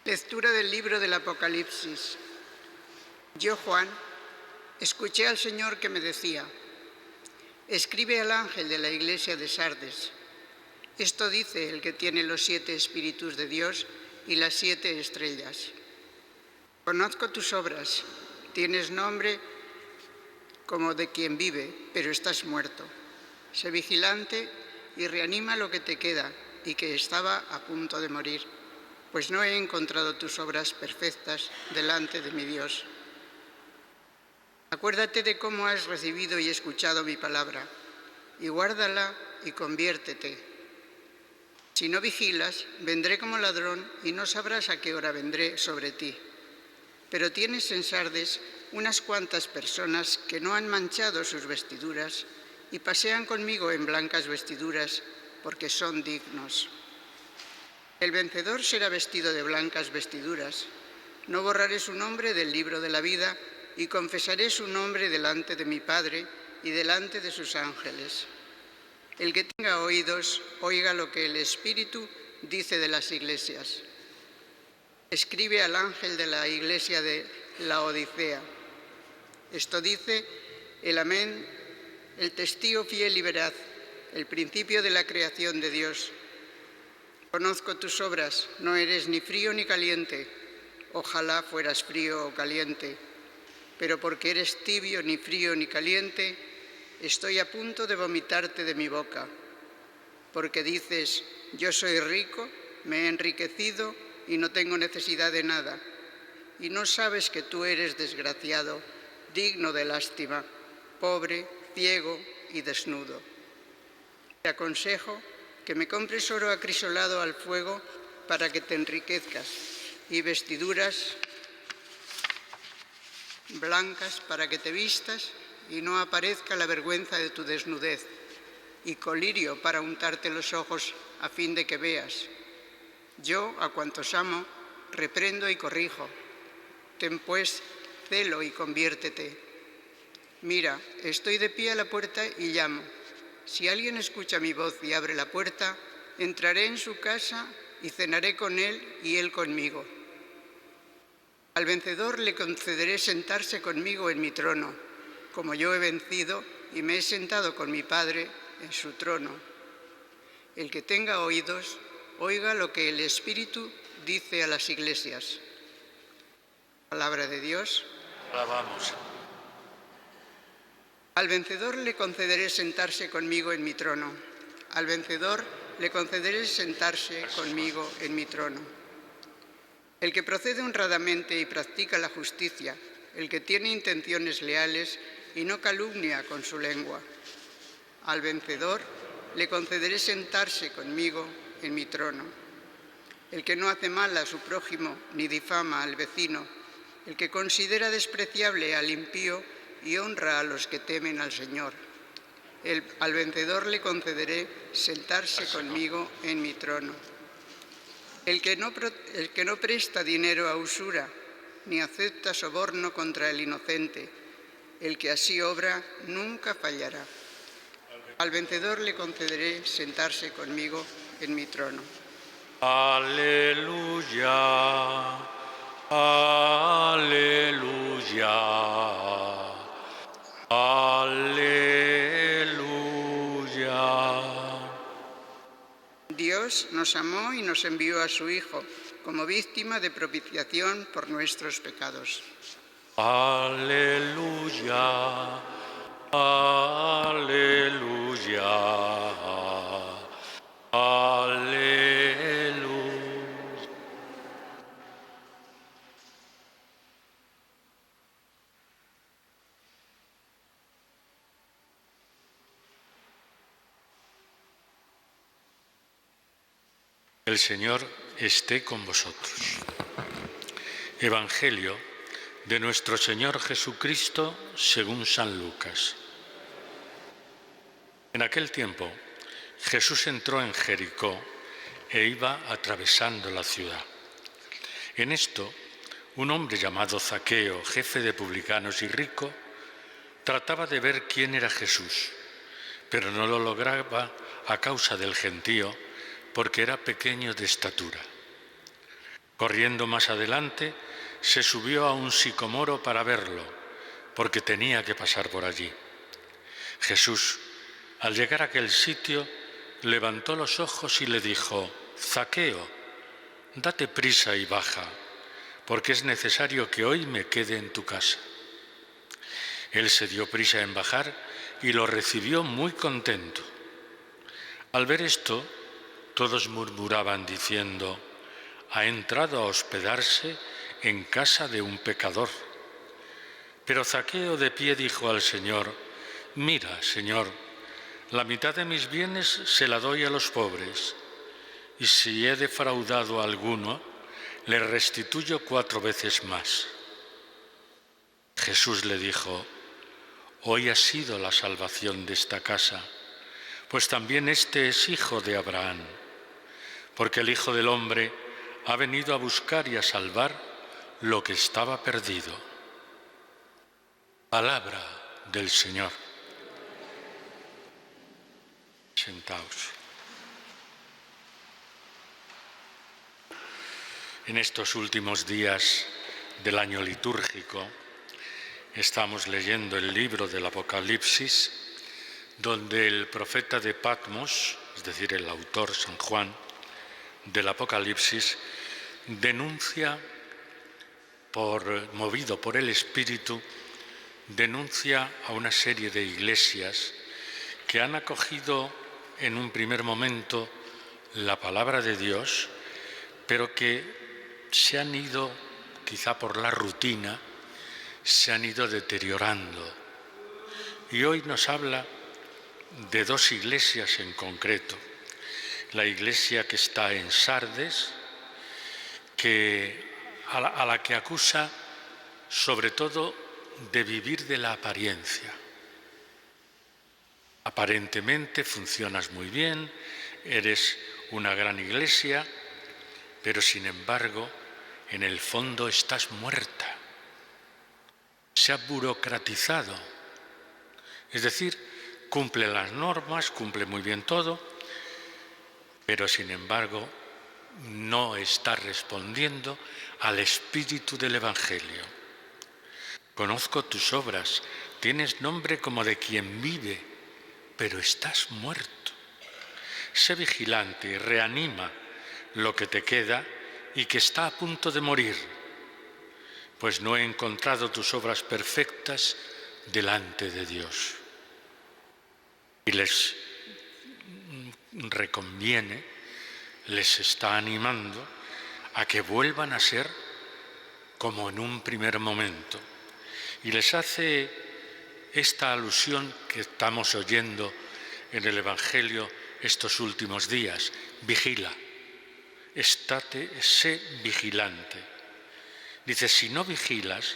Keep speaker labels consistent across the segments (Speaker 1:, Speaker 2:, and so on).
Speaker 1: Lectura del libro del Apocalipsis. Yo, Juan, escuché al Señor que me decía: escribe al ángel de la iglesia de Sardes. Esto dice el que tiene los 7 espíritus de Dios y las 7 estrellas. Conozco tus obras, tienes nombre como de quien vive, pero estás muerto. Sé vigilante y reanima lo que te queda y que estaba a punto de morir, pues no he encontrado tus obras perfectas delante de mi Dios. Acuérdate de cómo has recibido y escuchado mi palabra, y guárdala y conviértete. Si no vigilas, vendré como ladrón y no sabrás a qué hora vendré sobre ti. Pero tienes en Sardes unas cuantas personas que no han manchado sus vestiduras y pasean conmigo en blancas vestiduras porque son dignos. El vencedor será vestido de blancas vestiduras. No borraré su nombre del libro de la vida y confesaré su nombre delante de mi Padre y delante de sus ángeles. El que tenga oídos, oiga lo que el Espíritu dice de las iglesias. Escribe al ángel de la iglesia de Laodicea. Esto dice el Amén, el testigo fiel y veraz, el principio de la creación de Dios. Conozco tus obras, no eres ni frío ni caliente. Ojalá fueras frío o caliente. Pero porque eres tibio, ni frío ni caliente, estoy a punto de vomitarte de mi boca. Porque dices: yo soy rico, me he enriquecido y no tengo necesidad de nada. Y no sabes que tú eres desgraciado, digno de lástima, pobre, ciego y desnudo. Te aconsejo que me compres oro acrisolado al fuego para que te enriquezcas, y vestiduras blancas para que te vistas y no aparezca la vergüenza de tu desnudez, y colirio para untarte los ojos a fin de que veas. Yo, a cuantos amo, reprendo y corrijo. Ten pues celo y conviértete. Mira, estoy de pie a la puerta y llamo. Si alguien escucha mi voz y abre la puerta, entraré en su casa y cenaré con él y él conmigo. Al vencedor le concederé sentarse conmigo en mi trono, como yo he vencido y me he sentado con mi Padre en su trono. El que tenga oídos, oiga lo que el Espíritu dice a las iglesias. Palabra de Dios.
Speaker 2: Alabamos.
Speaker 1: Al vencedor le concederé sentarse conmigo en mi trono. Al vencedor le concederé sentarse conmigo en mi trono. El que procede honradamente y practica la justicia, el que tiene intenciones leales y no calumnia con su lengua. Al vencedor le concederé sentarse conmigo en mi trono. El que no hace mal a su prójimo ni difama al vecino, el que considera despreciable al impío y honra a los que temen al Señor. Al vencedor le concederé sentarse conmigo en mi trono. El que no presta dinero a usura, ni acepta soborno contra el inocente, el que así obra nunca fallará. Al vencedor le concederé sentarse conmigo en mi trono.
Speaker 2: Aleluya, aleluya, aleluya.
Speaker 1: Dios nos amó y nos envió a su Hijo como víctima de propiciación por nuestros pecados.
Speaker 2: Aleluya, aleluya, aleluya. El Señor esté con vosotros. Evangelio de nuestro Señor Jesucristo según San Lucas. En aquel tiempo, Jesús entró en Jericó e iba atravesando la ciudad. En esto, un hombre llamado Zaqueo, jefe de publicanos y rico, trataba de ver quién era Jesús, pero no lo lograba a causa del gentío, porque era pequeño de estatura. Corriendo más adelante, se subió a un sicomoro para verlo, porque tenía que pasar por allí. Jesús, al llegar a aquel sitio, levantó los ojos y le dijo: «Zaqueo, date prisa y baja, porque es necesario que hoy me quede en tu casa». Él se dio prisa en bajar y lo recibió muy contento. Al ver esto, todos murmuraban diciendo: «Ha entrado a hospedarse en casa de un pecador». Pero Zaqueo de pie dijo al Señor: «Mira, Señor, la mitad de mis bienes se la doy a los pobres, y si he defraudado a alguno, le restituyo 4 veces más». Jesús le dijo: «Hoy ha sido la salvación de esta casa, pues también este es hijo de Abraham, porque el Hijo del Hombre ha venido a buscar y a salvar lo que estaba perdido». Palabra del Señor. Sentaos. En estos últimos días del año litúrgico estamos leyendo el libro del Apocalipsis, donde el profeta de Patmos, es decir, el autor San Juan del Apocalipsis, denuncia, movido por el Espíritu, denuncia a una serie de iglesias que han acogido en un primer momento la palabra de Dios, pero que se han ido, quizá por la rutina, se han ido deteriorando. Y hoy nos habla de 2 iglesias en concreto. La iglesia que está en Sardes, a la que acusa sobre todo de vivir de la apariencia. Aparentemente funcionas muy bien, eres una gran iglesia, pero sin embargo, en el fondo estás muerta. Se ha burocratizado. Es decir, cumple las normas, cumple muy bien todo, pero sin embargo no está respondiendo al espíritu del Evangelio. Conozco tus obras, tienes nombre como de quien vive, pero estás muerto. Sé vigilante y reanima lo que te queda y que está a punto de morir, pues no he encontrado tus obras perfectas delante de Dios. Y les reconviene, les está animando a que vuelvan a ser como en un primer momento. Y les hace esta alusión que estamos oyendo en el Evangelio estos últimos días: vigila, sé vigilante. Dice: si no vigilas,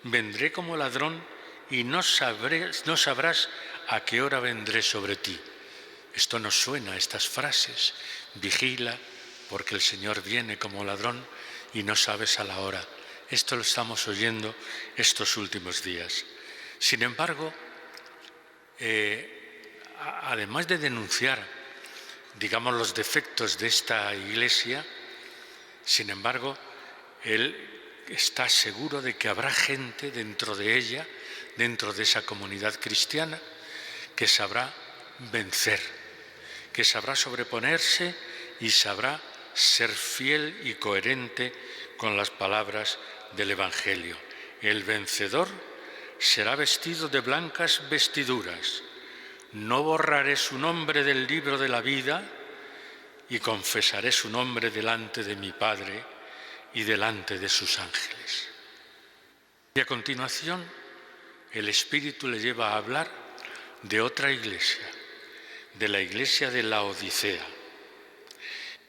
Speaker 2: vendré como ladrón y no sabrás a qué hora vendré sobre ti. Esto nos suena, estas frases: vigila, porque el Señor viene como ladrón y no sabes a la hora. Esto lo estamos oyendo estos últimos días. Sin embargo, además de denunciar, digamos, los defectos de esta iglesia, sin embargo, él está seguro de que habrá gente dentro de ella, dentro de esa comunidad cristiana, que sabrá vencer, que sabrá sobreponerse y sabrá ser fiel y coherente con las palabras del Evangelio. El vencedor será vestido de blancas vestiduras. No borraré su nombre del libro de la vida y confesaré su nombre delante de mi Padre y delante de sus ángeles. Y a continuación, el Espíritu le lleva a hablar de otra iglesia, de la iglesia de Laodicea.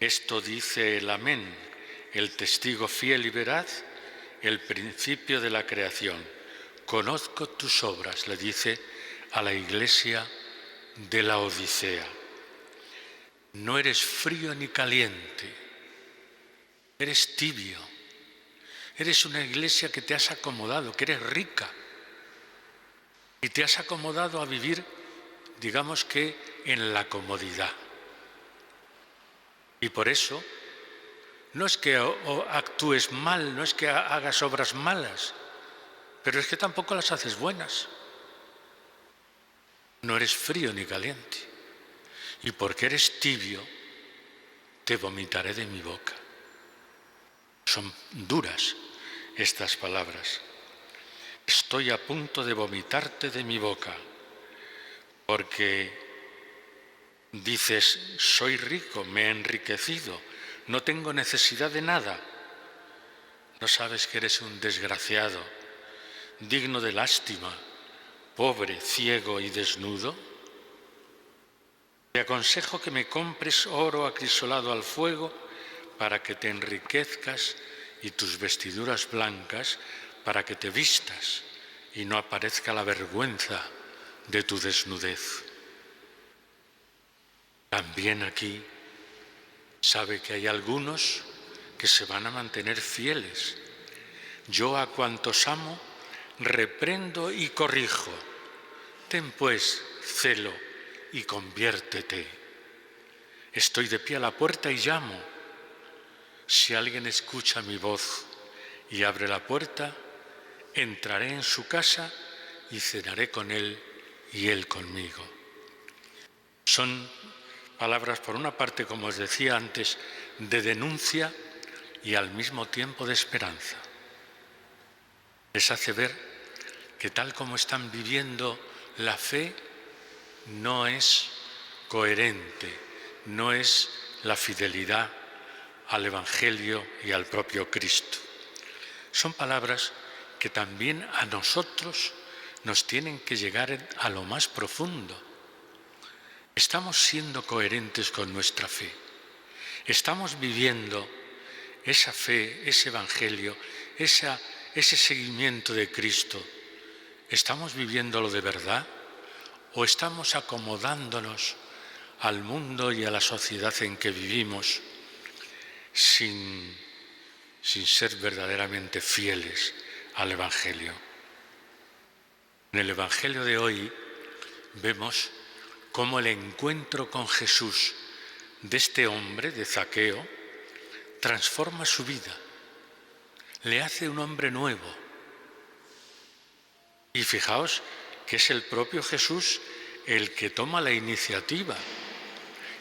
Speaker 2: Esto dice el Amén, el testigo fiel y veraz, el principio de la creación. Conozco tus obras, le dice a la iglesia de Laodicea. No eres frío ni caliente, eres tibio. Eres una iglesia que te has acomodado, que eres rica. Y te has acomodado a vivir, digamos que en la comodidad. Y por eso no es que actúes mal, no es que hagas obras malas, pero es que tampoco las haces buenas. No eres frío ni caliente. Y porque eres tibio, te vomitaré de mi boca. Son duras estas palabras. Estoy a punto de vomitarte de mi boca, porque dices, soy rico, me he enriquecido, no tengo necesidad de nada. ¿No sabes que eres un desgraciado, digno de lástima, pobre, ciego y desnudo? Te aconsejo que me compres oro acrisolado al fuego para que te enriquezcas y tus vestiduras blancas para que te vistas y no aparezca la vergüenza de tu desnudez. También aquí sabe que hay algunos que se van a mantener fieles. Yo a cuantos amo, reprendo y corrijo. Ten pues celo y conviértete. Estoy de pie a la puerta y llamo. Si alguien escucha mi voz y abre la puerta, entraré en su casa y cenaré con él y él conmigo. Son palabras, por una parte, como os decía antes, de denuncia y al mismo tiempo de esperanza. Les hace ver que tal como están viviendo la fe, no es coherente, no es la fidelidad al Evangelio y al propio Cristo. Son palabras que también a nosotros nos tienen que llegar a lo más profundo. ¿Estamos siendo coherentes con nuestra fe? ¿Estamos viviendo esa fe, ese Evangelio, ese seguimiento de Cristo? ¿Estamos viviéndolo de verdad? ¿O estamos acomodándonos al mundo y a la sociedad en que vivimos sin ser verdaderamente fieles al Evangelio? En el Evangelio de hoy vemos cómo el encuentro con Jesús de este hombre, de Zaqueo, transforma su vida, le hace un hombre nuevo. Y fijaos que es el propio Jesús el que toma la iniciativa,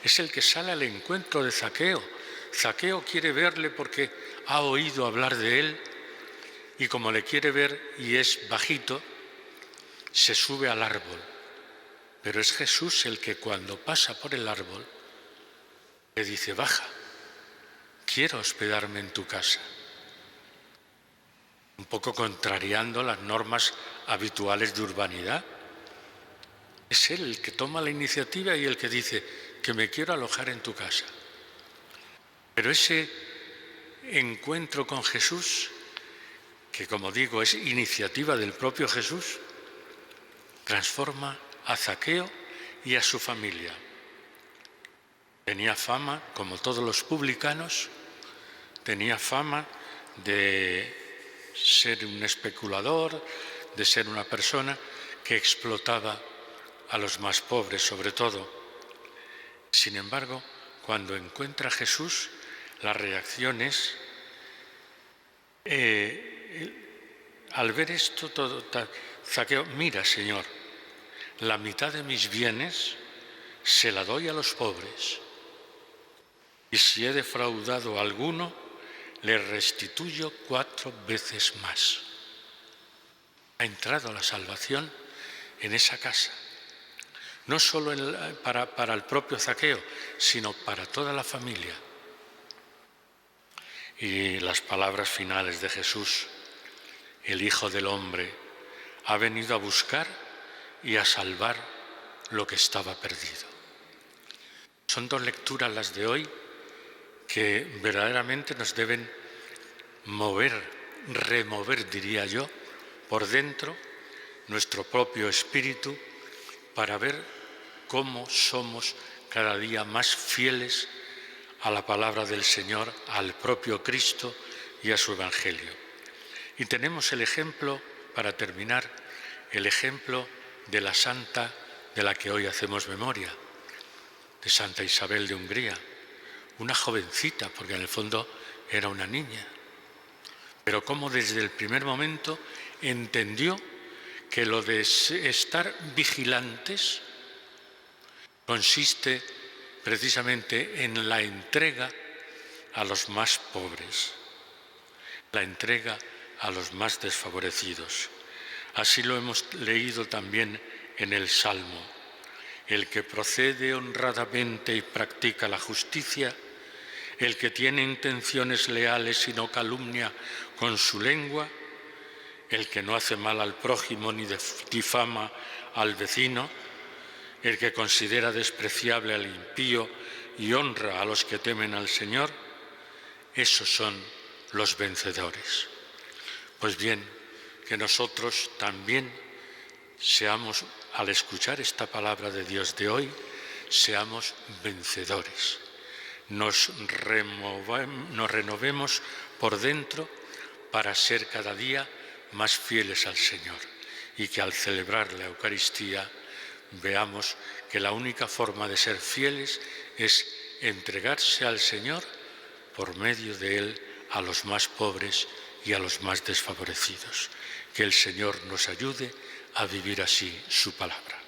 Speaker 2: es el que sale al encuentro de Zaqueo. Zaqueo quiere verle porque ha oído hablar de él y como le quiere ver y es bajito, se sube al árbol. Pero es Jesús el que cuando pasa por el árbol le dice, baja, quiero hospedarme en tu casa. Un poco contrariando las normas habituales de urbanidad. Es él el que toma la iniciativa y el que dice que me quiero alojar en tu casa. Pero ese encuentro con Jesús, que como digo es iniciativa del propio Jesús, transforma a Zaqueo y a su familia. Tenía fama, como todos los publicanos, tenía fama de ser un especulador, de ser una persona que explotaba a los más pobres sobre todo. Sin embargo, cuando encuentra a Jesús, la reacción es, al ver esto, Zaqueo, mira, Señor, la mitad de mis bienes se la doy a los pobres, y si he defraudado a alguno, le restituyo 4 veces más. Ha entrado la salvación en esa casa, no solo para el propio Zaqueo, sino para toda la familia. Y las palabras finales de Jesús, el Hijo del Hombre ha venido a buscar y a salvar lo que estaba perdido. Son 2 lecturas las de hoy que verdaderamente nos deben mover, remover, diría yo, por dentro nuestro propio espíritu para ver cómo somos cada día más fieles a la palabra del Señor, al propio Cristo y a su Evangelio. Y tenemos el ejemplo, para terminar, el ejemplo de la santa de la que hoy hacemos memoria, de Santa Isabel de Hungría, una jovencita, porque en el fondo era una niña, pero cómo desde el primer momento entendió que lo de estar vigilantes consiste precisamente en la entrega a los más pobres, la entrega a los más desfavorecidos. Así lo hemos leído también en el Salmo. El que procede honradamente y practica la justicia, el que tiene intenciones leales y no calumnia con su lengua, el que no hace mal al prójimo ni difama al vecino, el que considera despreciable al impío y honra a los que temen al Señor, esos son los vencedores. Pues bien, que nosotros también seamos, al escuchar esta palabra de Dios de hoy, seamos vencedores. Nos renovemos por dentro para ser cada día más fieles al Señor y que al celebrar la Eucaristía veamos que la única forma de ser fieles es entregarse al Señor por medio de Él a los más pobres y a los más desfavorecidos. Que el Señor nos ayude a vivir así su palabra.